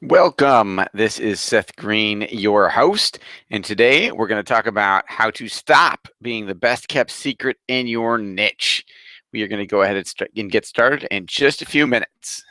Welcome. This is Seth Green, your host, and today we're going to talk about how to stop being the best kept secret in your niche. We are going to go ahead and get started in just a few minutes.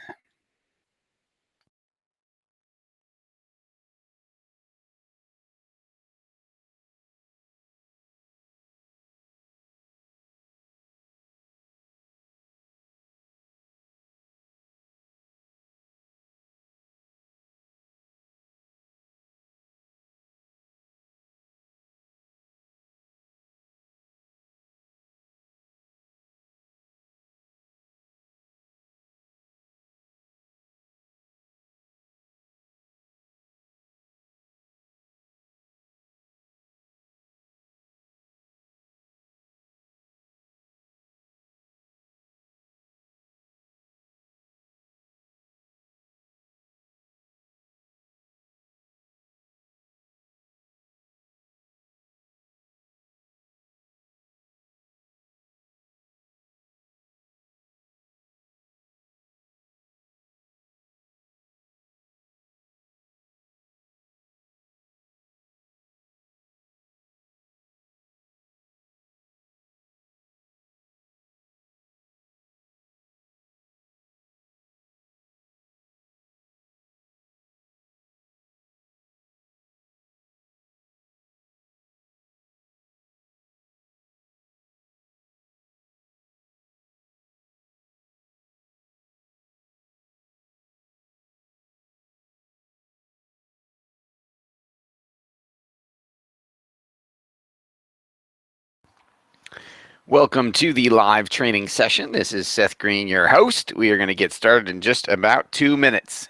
Welcome to the live training session. This is Seth Green, your host. We are going to get started in just about 2 minutes.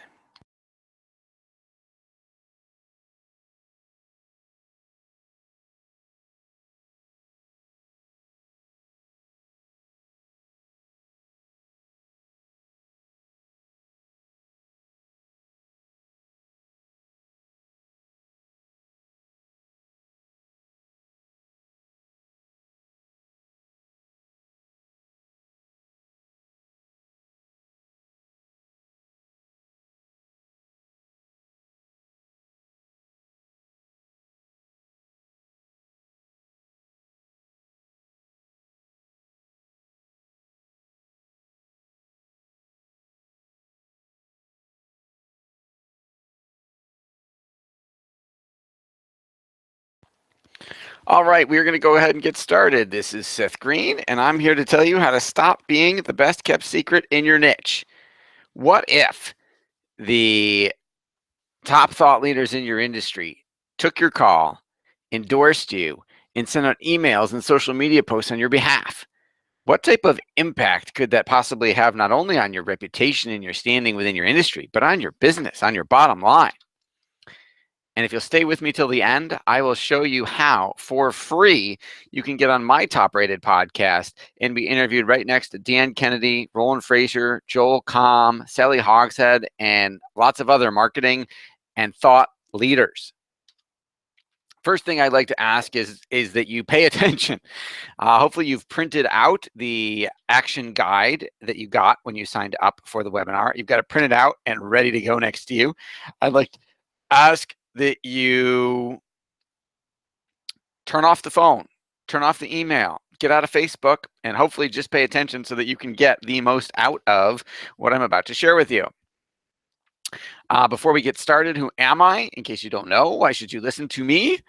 All right, we're going to go ahead and get started. This is Seth Green, and I'm here to tell you how to stop being the best kept secret in your niche. What if the top thought leaders in your industry took your call, endorsed you, and sent out emails and social media posts on your behalf? What type of impact could that possibly have not only on your reputation and your standing within your industry, but on your business, on your bottom line? And if you'll stay with me till the end, I will show you how, for free, you can get on my top rated podcast and be interviewed right next to Dan Kennedy, Roland Frazier, Joel Comm, Sally Hogshead, and lots of other marketing and thought leaders. First thing I'd like to ask is that you pay attention. Hopefully you've printed out the action guide that you got when you signed up for the webinar. You've got it printed out and ready to go next to you. I'd like to ask that you turn off the phone, turn off the email, get out of Facebook, and hopefully just pay attention so that you can get the most out of what I'm about to share with you. Before we get started, who am I? In case you don't know, why should you listen to me?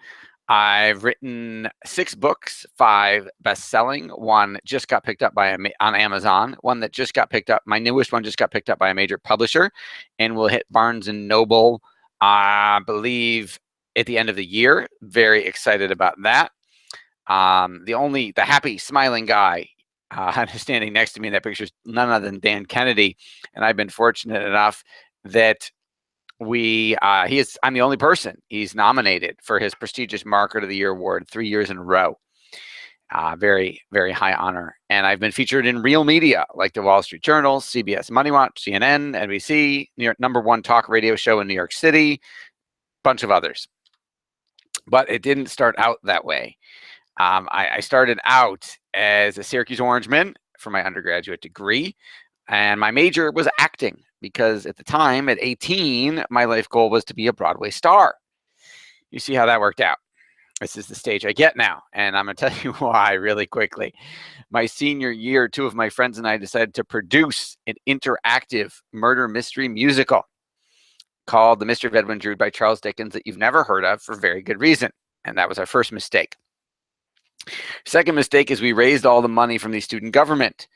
I've written 6 books, 5 best-selling. One just got picked up on Amazon. One that just got picked up, my newest one just got picked up by a major publisher and will hit Barnes & Noble, I believe, at the end of the year. Very excited about that. The happy, smiling guy standing next to me in that picture is none other than Dan Kennedy. And I've been fortunate enough that I'm the only person he's nominated for his prestigious Marketer of the Year award 3 years in a row. Very, very high honor. And I've been featured in real media like the Wall Street Journal, CBS Money Watch, CNN, NBC, New York #1 talk radio show in New York City, bunch of others. But it didn't start out that way. I started out as a Syracuse Orangeman for my undergraduate degree, and my major was acting. because at the time, at 18, my life goal was to be a Broadway star. You see how that worked out. This is the stage I get now, and I'm going to tell you why really quickly. My senior year, two of my friends and I decided to produce an interactive murder mystery musical called The Mystery of Edwin Drood by Charles Dickens that you've never heard of for very good reason. And that was our first mistake. Second mistake is we raised all the money from the student government.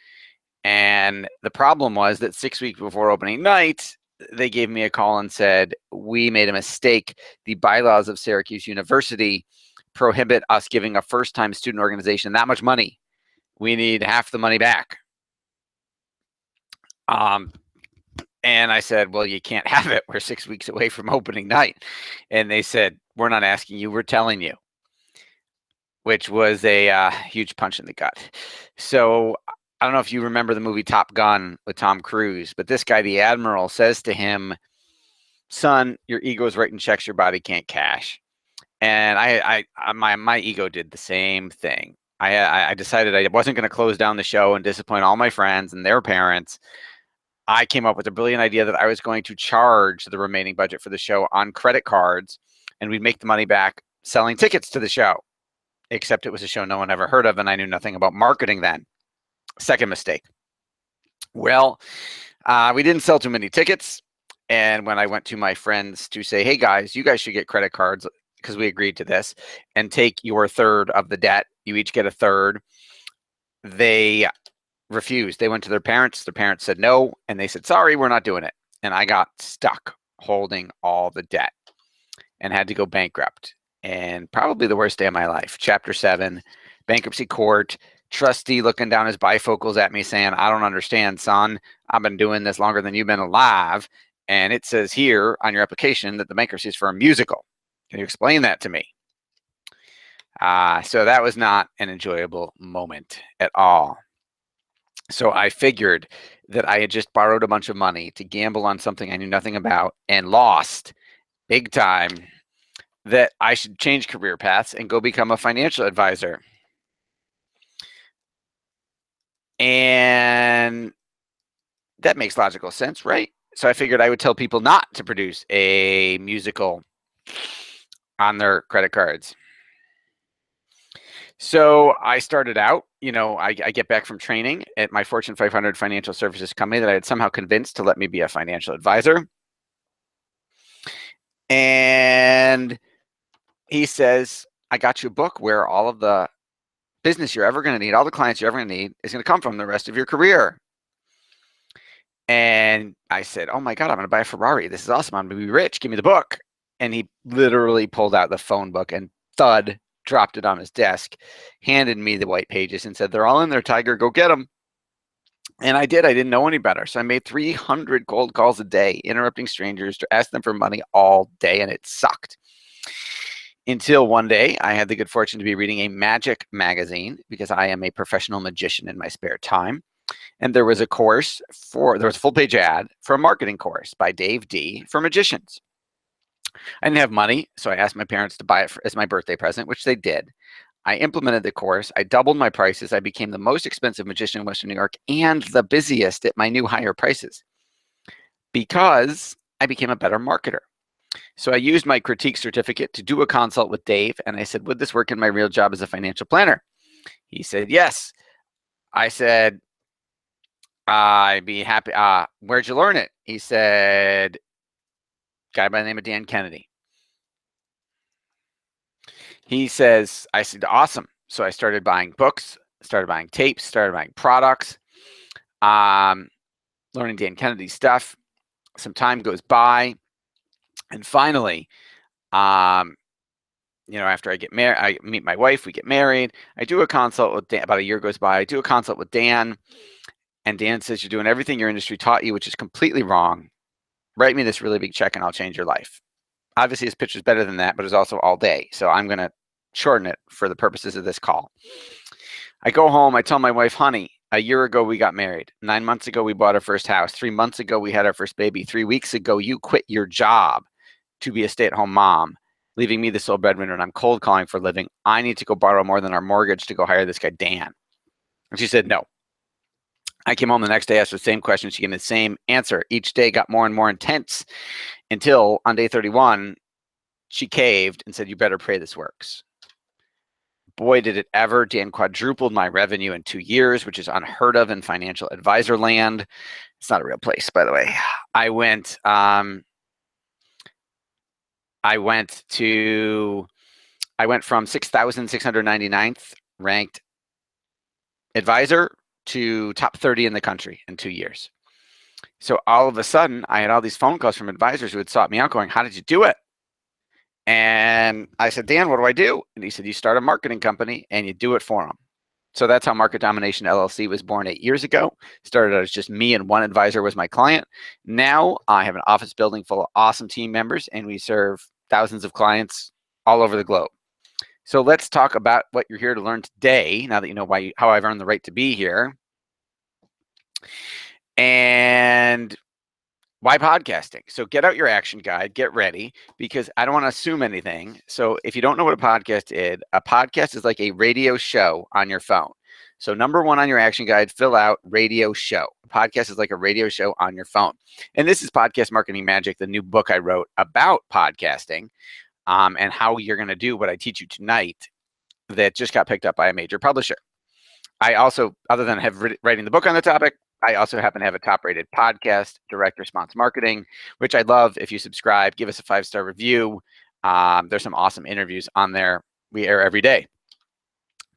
And the problem was that 6 weeks before opening night, they gave me a call and said, we made a mistake. The bylaws of Syracuse University prohibit us giving a first-time student organization that much money. We need half the money back. And I said, well, you can't have it. We're 6 weeks away from opening night. And they said, we're not asking you, we're telling you, which was a huge punch in the gut. So I don't know if you remember the movie Top Gun with Tom Cruise, but this guy, the Admiral, says to him, son, your ego is writing checks your body can't cash. And my ego did the same thing. I decided I wasn't going to close down the show and disappoint all my friends and their parents. I came up with a brilliant idea that I was going to charge the remaining budget for the show on credit cards, and we'd make the money back selling tickets to the show, except it was a show no one ever heard of, and I knew nothing about marketing then. Second mistake. Well, we didn't sell too many tickets, and when I went to my friends to say, hey, guys, you guys should get credit cards because we agreed to this, and take your third of the debt. You each get a third. They refused. They went to their parents. Their parents said no, and they said, sorry, we're not doing it. And I got stuck holding all the debt and had to go bankrupt. And probably the worst day of my life. Chapter 7, bankruptcy court, trustee looking down his bifocals at me saying, I don't understand, son. I've been doing this longer than you've been alive. And it says here on your application that the bankruptcy is for a musical. Can you explain that to me? So that was not an enjoyable moment at all. So I figured that I had just borrowed a bunch of money to gamble on something I knew nothing about and lost big time, that I should change career paths and go become a financial advisor. And that makes logical sense, right? So I figured I would tell people not to produce a musical on their credit cards. So I started out, I get back from training at my Fortune 500 financial services company that I had somehow convinced to let me be a financial advisor. And he says, I got you a book where all of the business you're ever going to need, all the clients you're ever going to need is going to come from the rest of your career. And I said, oh my God, I'm going to buy a Ferrari. This is awesome. I'm going to be rich. Give me the book. And he literally pulled out the phone book and thud, dropped it on his desk, handed me the white pages and said, they're all in there, Tiger, go get them. And I did. I didn't know any better. So I made 300 cold calls a day, interrupting strangers to ask them for money all day, and it sucked. Until one day, I had the good fortune to be reading a magic magazine because I am a professional magician in my spare time. And there was a course there was a full page ad for a marketing course by Dave D for magicians. I didn't have money, so I asked my parents to buy it as my birthday present, which they did. I implemented the course. I doubled my prices. I became the most expensive magician in Western New York and the busiest at my new higher prices because I became a better marketer. So I used my critique certificate to do a consult with Dave, and I said, would this work in my real job as a financial planner? He said, yes. I said, I'd be happy. Where'd you learn it? He said, guy by the name of Dan Kennedy. He says, I said, awesome. So I started buying books, started buying tapes, started buying products, learning Dan Kennedy stuff. Some time goes by. And finally, after I get married, I meet my wife, we get married. I do a consult with Dan. About a year goes by. I do a consult with Dan. And Dan says, you're doing everything your industry taught you, which is completely wrong. Write me this really big check and I'll change your life. Obviously, his pitch was better than that, but it's also all day. So I'm going to shorten it for the purposes of this call. I go home. I tell my wife, honey, a year ago, we got married. 9 months ago, we bought our first house. 3 months ago, we had our first baby. 3 weeks ago, you quit your job to be a stay-at-home mom, leaving me the sole breadwinner, and I'm cold calling for a living. I need to go borrow more than our mortgage to go hire this guy, Dan. And she said, no. I came home the next day, asked the same question. She gave me the same answer. Each day got more and more intense until on day 31, she caved and said, "You better pray this works." Boy, did it ever. Dan quadrupled my revenue in 2 years, which is unheard of in financial advisor land. It's not a real place, by the way. I went from 6,699th ranked advisor to top 30 in the country in 2 years. So all of a sudden, I had all these phone calls from advisors who had sought me out going, "How did you do it?" And I said, "Dan, what do I do?" And he said, "You start a marketing company and you do it for them." So that's how Market Domination LLC was born 8 years ago. Started as just me and one advisor was my client. Now I have an office building full of awesome team members, and we serve thousands of clients all over the globe. So let's talk about what you're here to learn today, now that you know how I've earned the right to be here. And why podcasting? So get out your action guide, get ready, because I don't want to assume anything. So if you don't know what a podcast is like a radio show on your phone. So number 1 on your action guide, fill out radio show. A podcast is like a radio show on your phone. And this is Podcast Marketing Magic, the new book I wrote about podcasting and how you're going to do what I teach you tonight that just got picked up by a major publisher. I also, other than writing the book on the topic, I also happen to have a top-rated podcast, Direct Response Marketing, which I love. If you subscribe, give us a 5-star review. There's some awesome interviews on there. We air every day.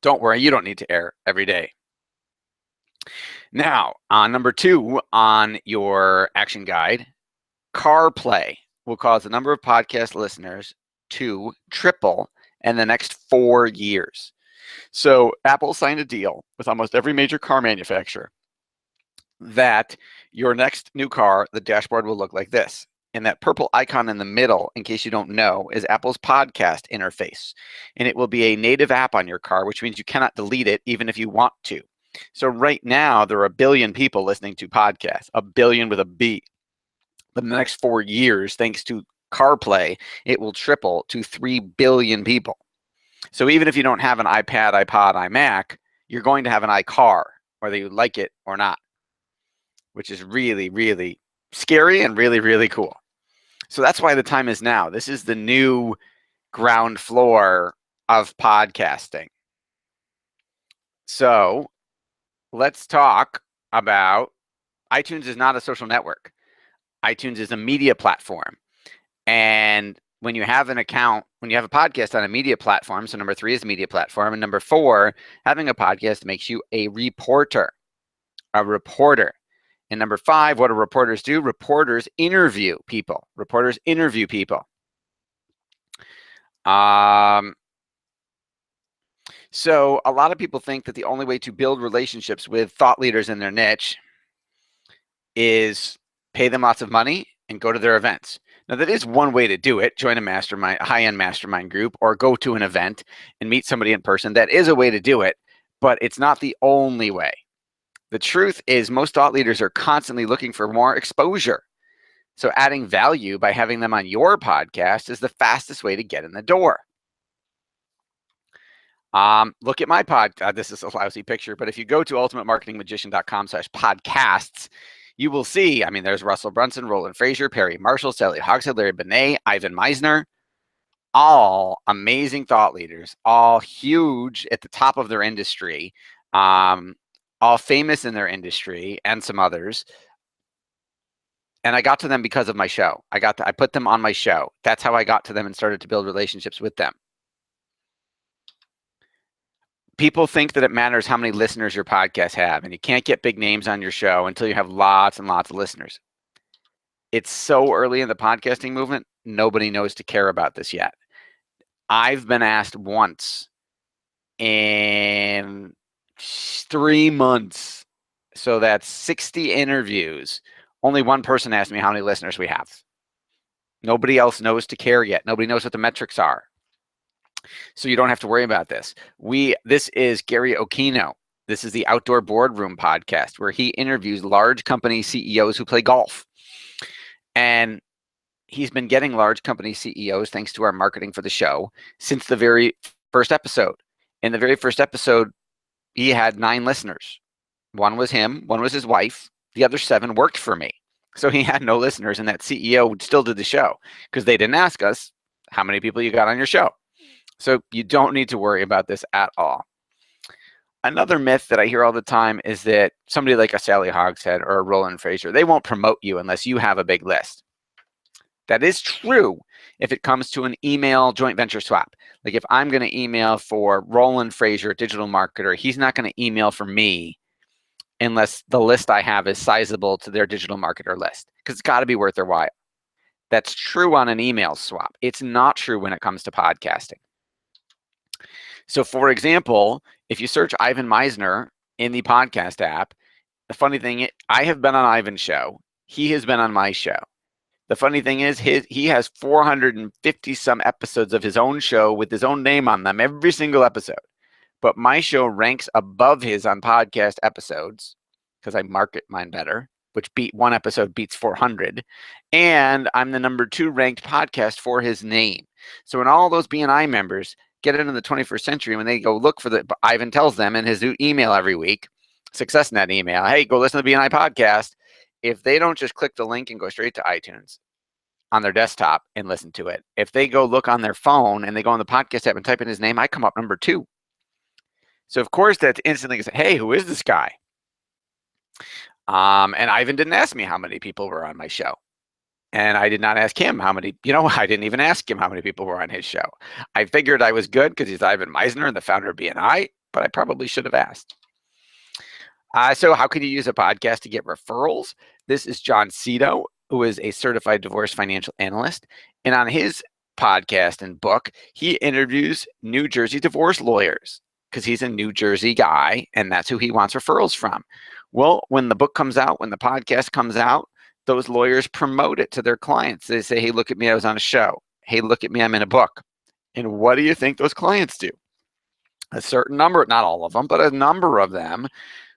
Don't worry, you don't need to air every day. Now, number 2 on your action guide, CarPlay will cause the number of podcast listeners to triple in the next 4 years. So Apple signed a deal with almost every major car manufacturer that your next new car, the dashboard will look like this. And that purple icon in the middle, in case you don't know, is Apple's podcast interface. And it will be a native app on your car, which means you cannot delete it even if you want to. So right now, there are 1 billion people listening to podcasts, 1 billion with a B. But in the next 4 years, thanks to CarPlay, it will triple to 3 billion people. So even if you don't have an iPad, iPod, iMac, you're going to have an iCar, whether you like it or not, which is really, really scary and really, really cool. So that's why the time is now. This is the new ground floor of podcasting. So let's talk about iTunes is not a social network. iTunes is a media platform. And when you have an account, when you have a podcast on a media platform, so number 3 is media platform, and number 4, having a podcast makes you a reporter. And number 5, what do reporters do? Reporters interview people. So a lot of people think that the only way to build relationships with thought leaders in their niche is pay them lots of money and go to their events. Now, that is one way to do it. Join a mastermind, a high-end mastermind group, or go to an event and meet somebody in person. That is a way to do it, but it's not the only way. The truth is most thought leaders are constantly looking for more exposure. So adding value by having them on your podcast is the fastest way to get in the door. Look at my podcast. This is a lousy picture, but if you go to ultimatemarketingmagician.com/podcasts, you will see, I mean, there's Russell Brunson, Roland Frazier, Perry Marshall, Sally Hogshead, Larry Benet, Ivan Misner, all amazing thought leaders, all huge at the top of their industry, all famous in their industry, and some others. And I got to them because of my show. I put them on my show. That's how I got to them and started to build relationships with them. People think that it matters how many listeners your podcast have, and you can't get big names on your show until you have lots and lots of listeners. It's so early in the podcasting movement, nobody knows to care about this yet. I've been asked once in 3 months, so that's 60 interviews. Only one person asked me how many listeners we have. Nobody else knows to care yet. Nobody knows what the metrics are. So you don't have to worry about this. This is Gary Okino. This is the Outdoor Boardroom podcast where he interviews large company CEOs who play golf. And he's been getting large company CEOs thanks to our marketing for the show since the very first episode. In the very first episode, he had 9 listeners. One was him, one was his wife. The other 7 worked for me. So he had no listeners, and that CEO still did the show because they didn't ask us how many people you got on your show. So you don't need to worry about this at all. Another myth that I hear all the time is that somebody like a Sally Hogshead or a Roland Frasier, they won't promote you unless you have a big list. That is true if it comes to an email joint venture swap. Like if I'm going to email for Roland Frasier, digital marketer, he's not going to email for me unless the list I have is sizable to their digital marketer list, because it's got to be worth their while. That's true on an email swap. It's not true when it comes to podcasting. So for example, if you search Ivan Misner in the podcast app, the funny thing, I have been on Ivan's show. He has been on my show. The funny thing is he has 450 some episodes of his own show with his own name on them, every single episode. But my show ranks above his on podcast episodes because I market mine better, which one episode beats 400. And I'm the number 2 ranked podcast for his name. So when all those BNI members get into the 21st century, when they go look for Ivan tells them in his email every week, SuccessNet email, hey, go listen to the BNI podcast. If they don't just click the link and go straight to iTunes on their desktop and listen to it, if they go look on their phone and they go on the podcast app and type in his name, I come up number 2. So of course that's instantly say, hey, who is this guy? And Ivan didn't ask me how many people were on my show. And I did not ask him how many, I didn't even ask him how many people were on his show. I figured I was good because he's Ivan Misner and the founder of BNI, but I probably should have asked. So how can you use a podcast to get referrals? This is John Cito, who is a certified divorce financial analyst. And on his podcast and book, he interviews New Jersey divorce lawyers because he's a New Jersey guy and that's who he wants referrals from. Well, when the book comes out, when the podcast comes out, those lawyers promote it to their clients. They say, hey, look at me, I was on a show. Hey, look at me, I'm in a book. And what do you think those clients do? A certain number, not all of them, but a number of them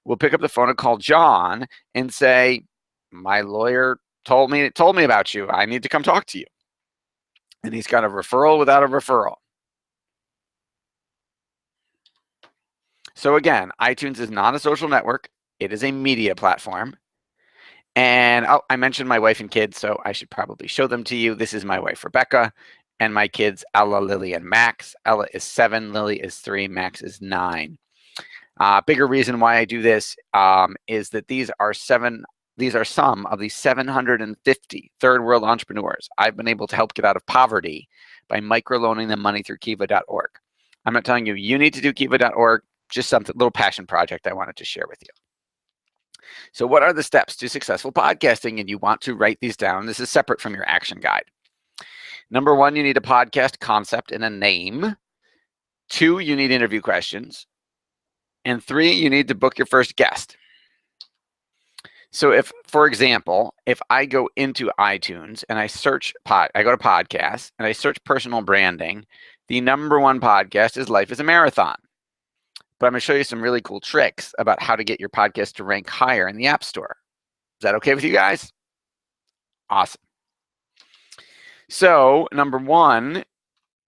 will pick up the phone and call John and say, my lawyer told me about you. I need to come talk to you. And he's got a referral without a referral. So again, iTunes is not a social network. It is a media platform. And I mentioned my wife and kids, so I should probably show them to you. This is my wife, Rebecca, and my kids, Ella, Lily, and Max. Ella is 7, Lily is 3, Max is 9. Bigger reason why I do this is that these are some of the 750 third world entrepreneurs I've been able to help get out of poverty by microloaning them money through Kiva.org. I'm not telling you you need to do Kiva.org, just something, little passion project I wanted to share with you. So what are the steps to successful podcasting? And you want to write these down. This is separate from your action guide. Number 1, you need a podcast concept and a name. 2, you need interview questions. And 3, you need to book your first guest. So if, for example, if I go into iTunes and I search I go to podcasts and I search personal branding, the number 1 podcast is Life is a Marathon. But I'm going to show you some really cool tricks about how to get your podcast to rank higher in the App Store. Is that okay with you guys? Awesome. So number 1,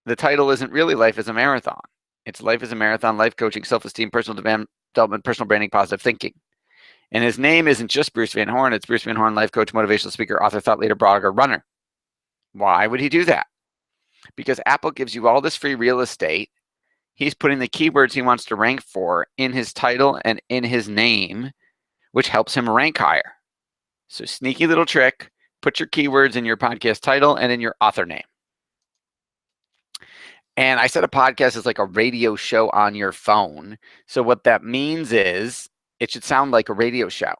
the title isn't really Life is a Marathon. It's Life is a Marathon, life coaching, self-esteem, personal development, personal branding, positive thinking. And his name isn't just Bruce Van Horn. It's Bruce Van Horn, life coach, motivational speaker, author, thought leader, blogger, runner. Why would he do that? Because Apple gives you all this free real estate. He's putting the keywords he wants to rank for in his title and in his name, which helps him rank higher. So sneaky little trick, put your keywords in your podcast title and in your author name. And I said a podcast is like a radio show on your phone. So what that means is it should sound like a radio show.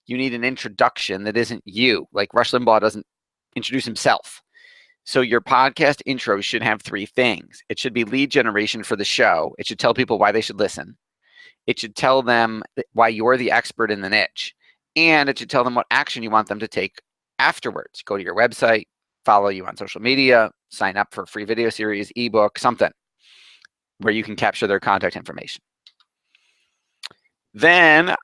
You need an introduction that isn't you. Like Rush Limbaugh doesn't introduce himself. So your podcast intro should have 3 things. It should be lead generation for the show. It should tell people why they should listen. It should tell them why you're the expert in the niche. And it should tell them what action you want them to take afterwards. Go to your website, follow you on social media, sign up for a free video series, ebook, something where you can capture their contact information. Then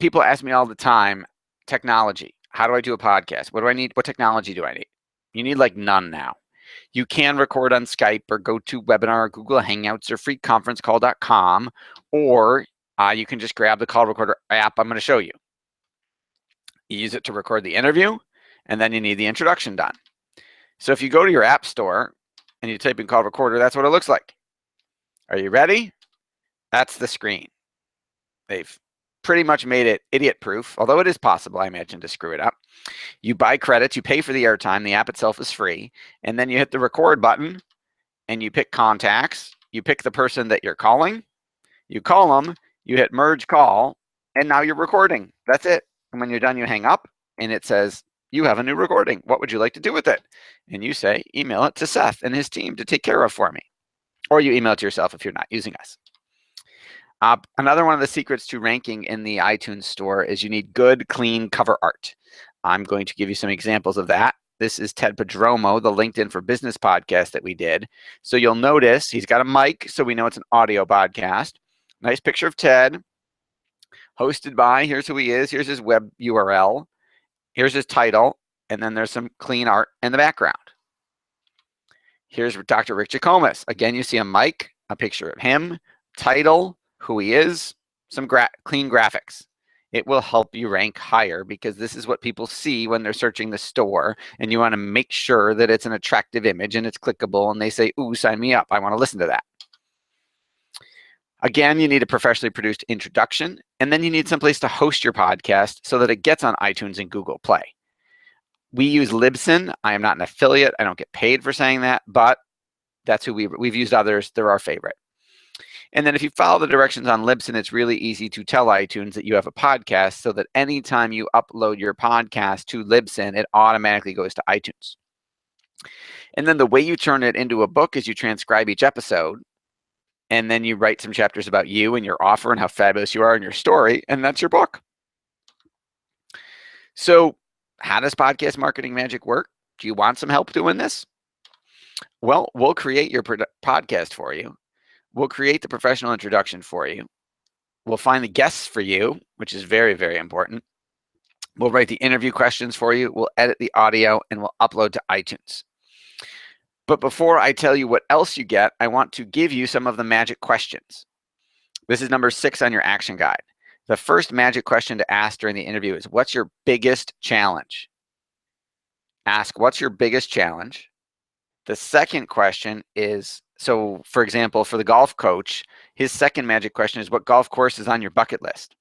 people ask me all the time, technology. How do I do a podcast? What do I need? What technology do I need? You need like none now. You can record on Skype or GoToWebinar or Google Hangouts or freeconferencecall.com, or you can just grab the call recorder app I'm going to show you. You use it to record the interview, and then you need the introduction done. So if you go to your app store and you type in call recorder, that's what it looks like. Are you ready? That's the screen. They've pretty much made it idiot-proof, although it is possible, I imagine, to screw it up. You buy credits, you pay for the airtime, the app itself is free, and then you hit the record button, and you pick contacts, you pick the person that you're calling, you call them, you hit merge call, and now you're recording. That's it. And when you're done, you hang up, and it says, you have a new recording. What would you like to do with it? And you say, email it to Seth and his team to take care of for me. Or you email it to yourself if you're not using us. Another one of the secrets to ranking in the iTunes store is you need good, clean cover art. I'm going to give you some examples of that. This is Ted Prodromou, the LinkedIn for Business podcast that we did. So you'll notice he's got a mic, so we know it's an audio podcast. Nice picture of Ted, hosted by, here's who he is, here's his web URL, here's his title, and then there's some clean art in the background. Here's Dr. Rick Jikomes. Again, you see a mic, a picture of him, title, who he is, some clean graphics. It will help you rank higher because this is what people see when they're searching the store, and you want to make sure that it's an attractive image and it's clickable and they say, ooh, sign me up. I want to listen to that. Again, you need a professionally produced introduction, and then you need someplace to host your podcast so that it gets on iTunes and Google Play. We use Libsyn. I am not an affiliate. I don't get paid for saying that, but that's who we've used others. They're our favorite. And then if you follow the directions on Libsyn, it's really easy to tell iTunes that you have a podcast so that anytime you upload your podcast to Libsyn, it automatically goes to iTunes. And then the way you turn it into a book is you transcribe each episode, and then you write some chapters about you and your offer and how fabulous you are in your story, and that's your book. So how does podcast marketing magic work? Do you want some help doing this? Well, we'll create your podcast for you. We'll create the professional introduction for you. We'll find the guests for you, which is very, very important. We'll write the interview questions for you. We'll edit the audio, and we'll upload to iTunes. But before I tell you what else you get, I want to give you some of the magic questions. This is number 6 on your action guide. The first magic question to ask during the interview is, what's your biggest challenge? Ask, what's your biggest challenge? The second question is, so for example, for the golf coach, his second magic question is, what golf course is on your bucket list?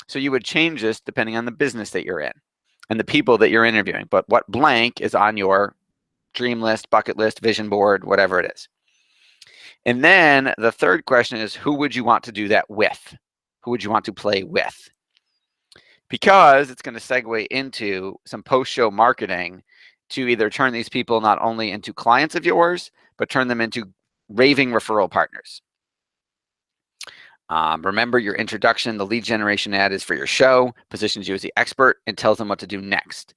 So you would change this depending on the business that you're in and the people that you're interviewing. But what blank is on your dream list, bucket list, vision board, whatever it is. And then the third question is, who would you want to do that with? Who would you want to play with? Because it's going to segue into some post-show marketing to either turn these people not only into clients of yours, but turn them into raving referral partners. Remember your introduction, the lead generation ad is for your show, positions you as the expert, and tells them what to do next.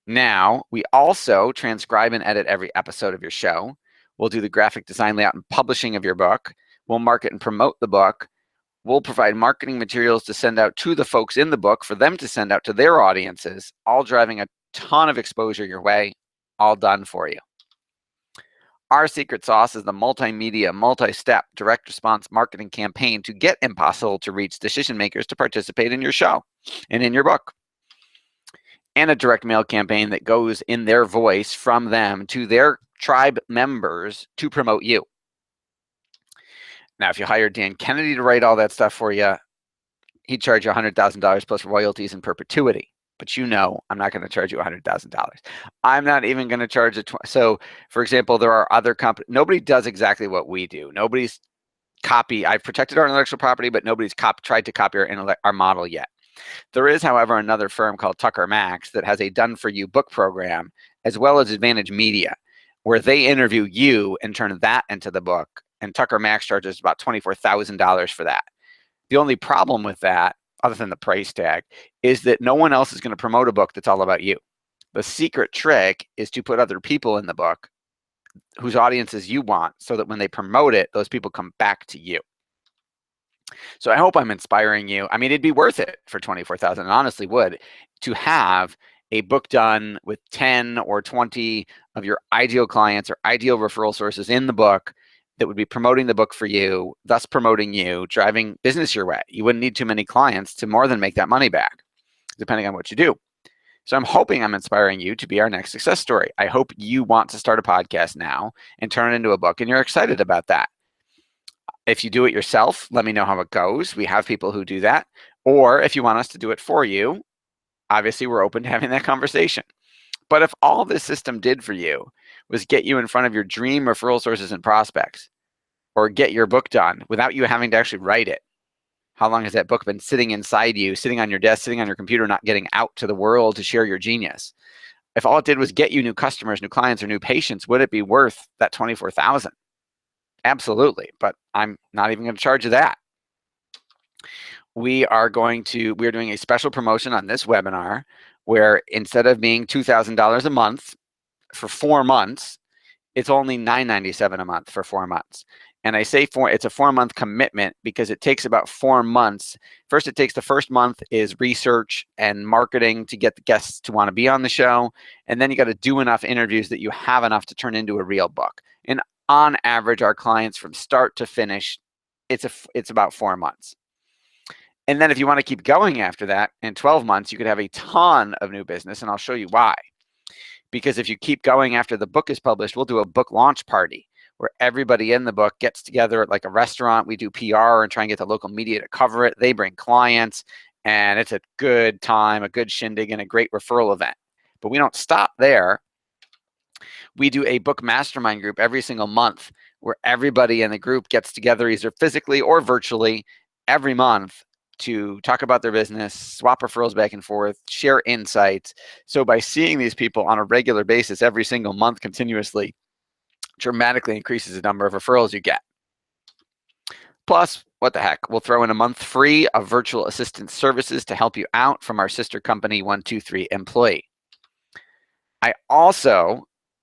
Now, we also transcribe and edit every episode of your show. We'll do the graphic design, layout, and publishing of your book. We'll market and promote the book. We'll provide marketing materials to send out to the folks in the book for them to send out to their audiences, all driving a ton of exposure your way, all done for you. Our secret sauce is the multimedia, multi-step, direct response marketing campaign to get impossible to reach decision makers to participate in your show and in your book. And a direct mail campaign that goes in their voice from them to their tribe members to promote you. Now, if you hire Dan Kennedy to write all that stuff for you, he'd charge you $100,000 plus royalties in perpetuity. But you know, I'm not going to charge you $100,000. I'm not even going to charge so, for example, there are other companies. Nobody does exactly what we do. Nobody's I've protected our intellectual property, but nobody's tried to copy our model yet. There is, however, another firm called Tucker Max that has a done-for-you book program, as well as Advantage Media, where they interview you and turn that into the book. And Tucker Max charges about $24,000 for that. The only problem with that, other than the price tag, is that no one else is going to promote a book that's all about you. The secret trick is to put other people in the book whose audiences you want, so that when they promote it, those people come back to you. So I hope I'm inspiring you. I mean, it'd be worth it for $24,000, and honestly would, to have a book done with 10 or 20 of your ideal clients or ideal referral sources in the book, that would be promoting the book for you, thus promoting you, driving business your way. You wouldn't need too many clients to more than make that money back, depending on what you do. So I'm hoping I'm inspiring you to be our next success story. I hope you want to start a podcast now and turn it into a book, and you're excited about that. If you do it yourself, let me know how it goes. We have people who do that. Or if you want us to do it for you, obviously we're open to having that conversation. But if all this system did for you was get you in front of your dream referral sources and prospects, or get your book done without you having to actually write it, how long has that book been sitting inside you, sitting on your desk, sitting on your computer, not getting out to the world to share your genius? If all it did was get you new customers, new clients, or new patients, would it be worth that $24,000? Absolutely, but I'm not even going to charge you that. We are doing a special promotion on this webinar where instead of being $2,000 a month for 4 months, it's only $997 a month for 4 months. And I say it's a 4-month commitment because it takes about 4 months. First, it takes the first month is research and marketing to get the guests to want to be on the show. And then you got to do enough interviews that you have enough to turn into a real book. And on average, our clients from start to finish, it's about 4 months. And then if you want to keep going after that, in 12 months, you could have a ton of new business, and I'll show you why. Because if you keep going after the book is published, we'll do a book launch party where everybody in the book gets together at like a restaurant. We do PR and try and get the local media to cover it. They bring clients, and it's a good time, a good shindig, and a great referral event. But we don't stop there. We do a book mastermind group every single month where everybody in the group gets together either physically or virtually every month to talk about their business, swap referrals back and forth, share insights. So by seeing these people on a regular basis every single month continuously, dramatically increases the number of referrals you get. Plus, what the heck, we'll throw in a month free of virtual assistant services to help you out from our sister company, 123 Employee. I also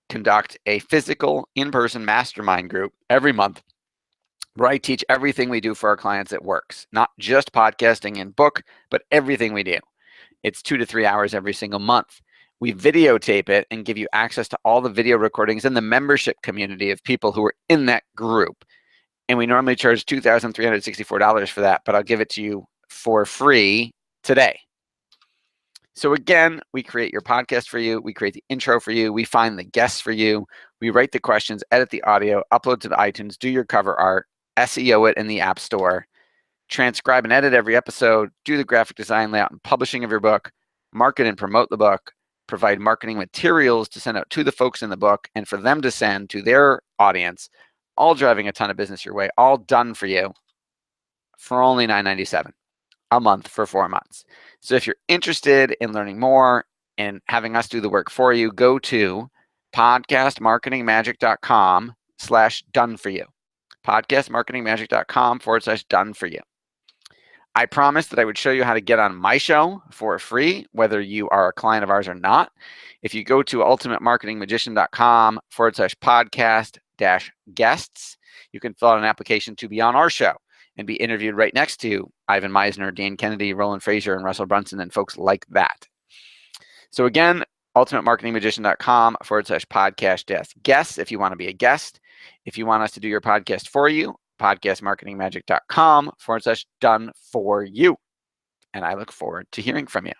conduct a physical in-person mastermind group every month where I teach everything we do for our clients that works, not just podcasting and book, but everything we do. It's 2 to 3 hours every single month. We videotape it and give you access to all the video recordings and the membership community of people who are in that group. And we normally charge $2,364 for that, but I'll give it to you for free today. So again, we create your podcast for you. We create the intro for you. We find the guests for you. We write the questions, edit the audio, upload to the iTunes, do your cover art, SEO it in the App Store, transcribe and edit every episode, do the graphic design, layout, and publishing of your book, market and promote the book, provide marketing materials to send out to the folks in the book and for them to send to their audience, all driving a ton of business your way, all done for you for only $997 a month for 4 months. So if you're interested in learning more and having us do the work for you, go to podcastmarketingmagic.com/done for you. podcastmarketingmagic.com/done for you. I promised that I would show you how to get on my show for free, whether you are a client of ours or not. If you go to ultimatemarketingmagician.com/podcast-guests, you can fill out an application to be on our show and be interviewed right next to Ivan Misner, Dan Kennedy, Roland Frazier, and Russell Brunson, and folks like that. So again, ultimatemarketingmagician.com/podcast-guests if you want to be a guest. If you want us to do your podcast for you, podcastmarketingmagic.com/done for you. And I look forward to hearing from you.